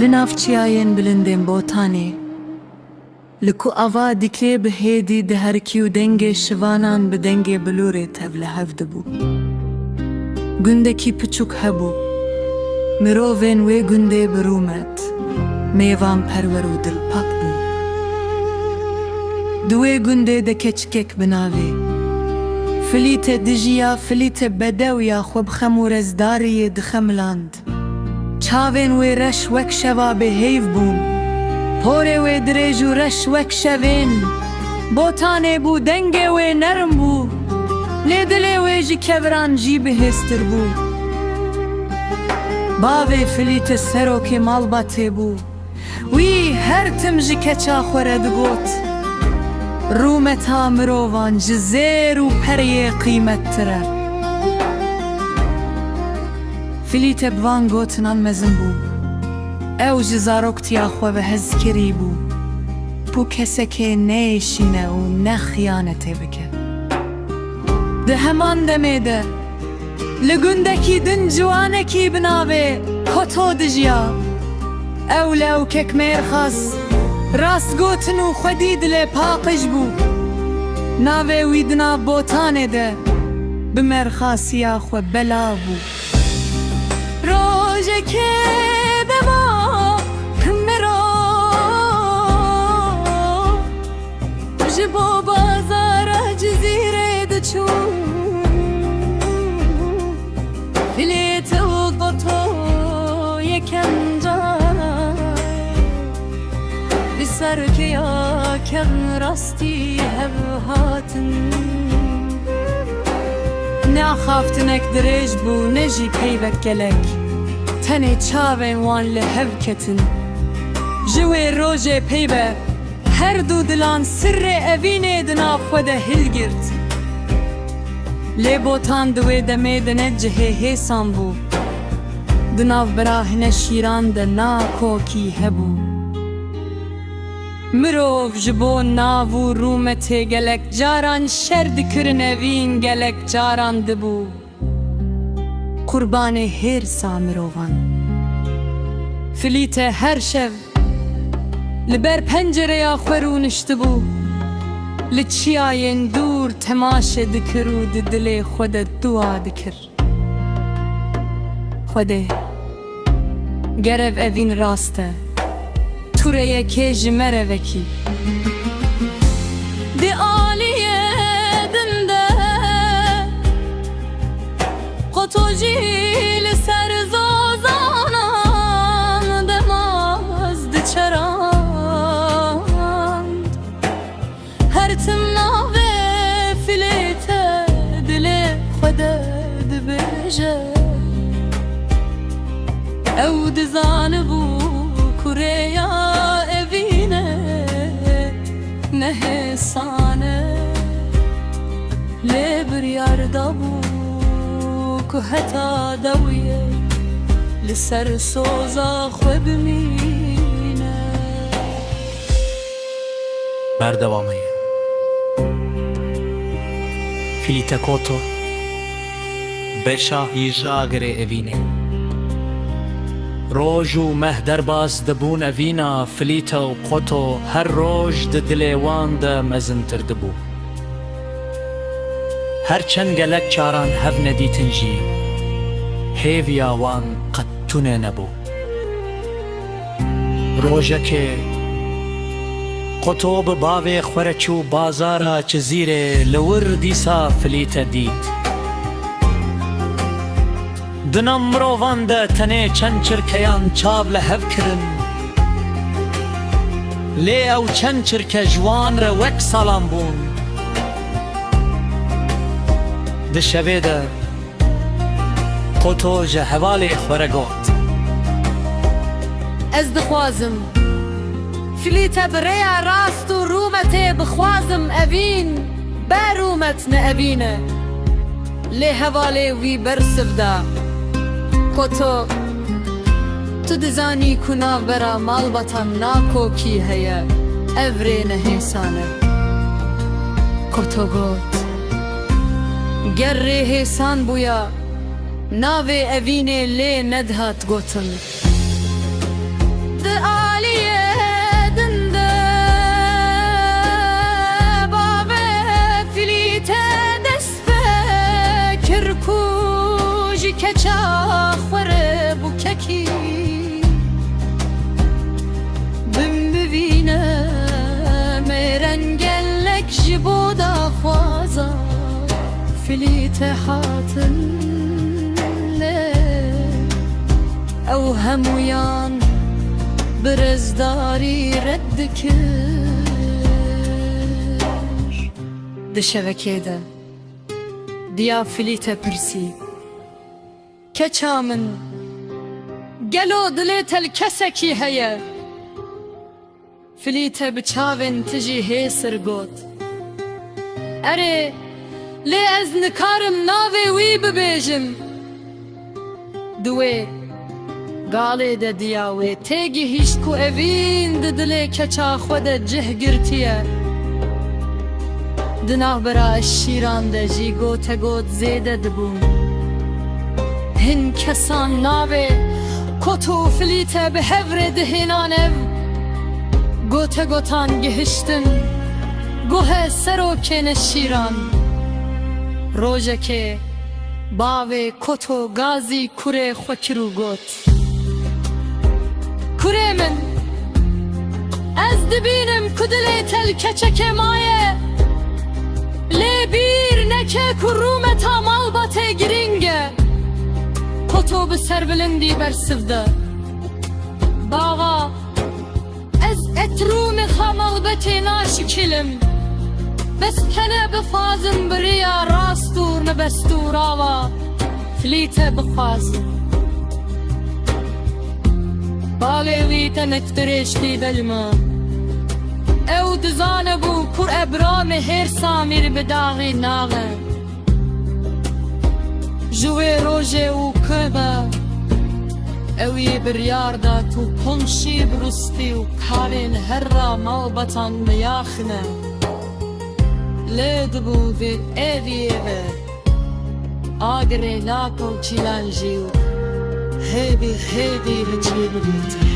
لنافچیایên bilindên botanê, li ku ava dikê bi hêdî di herkî û dengê şivanan bi dengê bilûrê tev li hev dibû. Gundekî piçûk hebû, mirovên wê gundê bi rûmet, mêvan perwer û dilpak bû. Di wê gundê de keçikek bi navê Filîte dijiya Filîte bedewiya xwe bi xem û rezdariyê dixemiland. Çavên wê reş wek şeva bêhêv bûn, porê wê dirêj û reş wek şevên. Botanê bû dengê wê nerm bû, lê dilê wê ji keviran jî bihêztir bû. Bavê Filîte serokê malbatê bû, wî her tim ji keça xwe re digot. Rûmeta mirovan ji zêr û periyê qîmettir e. Filîte bi van gotinan mezin bû, ew ji zaroktiya xwe ve hezkirî bû. Bû kesekê neêşîne û ne xıyanetê bike. Di heman demê de li gundekî din ciwanekî bi navê Koto dijiya. Ew lewkek mêrxas, rast gotin û xwedî dilê paqij bû. Navê wî di nav botanê de bi mêrxasiya xwe bela bû. Rojekê dema mirov ji bo bazara cizîrê diçû. Filîte û Koto yekencan bi serkeya kev rastî hev hatin. Neaxaftinek dirêj bû ne jî peyvek gelek, tenê çavên wan li hev ketin. Ji wê rojê peyve her du dilan sirrê evînê di nav xwe de hilgirt. Lê botan di wê demê de ne cihê hêsan bû, di nav birahîne şîran de nakokî hebû. Mirov ji bo nav û rûmetê gelek caran şer dikirin evîn gelek caran dibû. Qurbanê hêrsa mirovan. Filîte her şev li ber pencereya xwe rûniştibû. Li çiyayên dûr temaşe dikir û di dilê xwe de dua dikir. Xwedê, gerev evîn rast e, tureyekê ji me re vekî. Di aliyê din de Koto jî li ser zozanan demaz diçerand. Her tim navê Filîte dilê xwe de dibêje. Ew dizanibû kurêya evîne ne hêsan e. Lê biryar dabû ku heta dewiyê li ser soza xwe bimîne. Berdewamê Filîte Koto beşahî ji agirê evînê. Roj û meh derbas dibûn evîna Filîte û Koto her roj di dilê wan de mezintir dibû. Her çend gelek caran hev nedîtin jî, hêviya wan qet tunê nebû. Rojekê Koto bi bavê xwe re çû bazara cizîrê li wir dîsa Filîte dît. Di nav mirovan de tenê çend çirkeyan çav li hev kirin. Lê ew çend çirke ji wan re wek salan bûn. Di şevê de Koto ji hevalê xwe re got. Ez dixwazim Filîte bi rêya rast û rûmetê bixwazim evîn be rûmet ne evîne. Lê hevalê wî bersiv da. Koto, tu dizanî ku navbera malbatan nakokî heye, ev rê ne hêsan e. Koto got, ger rê hêsan bûya, navê evînê lê nedihat gotin. فليت حاتن او همویان برزداری رد کر ده شبکه ده دیا فلیت پرسی که چامن گلو دلیت الکسکی هیا فلیت بچاون تجی هی سرگوت اره لی از نکارم ناوی وی ببیجم دوی قالی ده دیاوی تیگی هیشکو اوین ده دلی کچا خود جه گرتیه دناه برا شیران ده جی گوته گوت زیده دبون هن کسان ناوی کتو فلیته به هفر دهینان او گوته گوتان گهشتن گوه سروکن شیران روژه که باوی کتو گازی کره خوکرو گوت کره من از دبینم کدلی تل کچک مایه لی بیر نکه کروم تا مالبات گرینگه کتو بسر بلندی برسفده باغا از اتروم خمالبتی ناشکلم بس کنه بفازم بریا راستور نبستور آوا فلیته بخوازم باغی ویتا نکترشتی دلما او دزانه بو پر ابرام هر سامیر بداغی ناغه جوی روژه و کبه اوی بریار دا تو پنشی برستی و کارین هر را مالبتان میاخنه لید بودی ایویه آگره لاکو چیلانجیو هیدی هیدی هچی بودی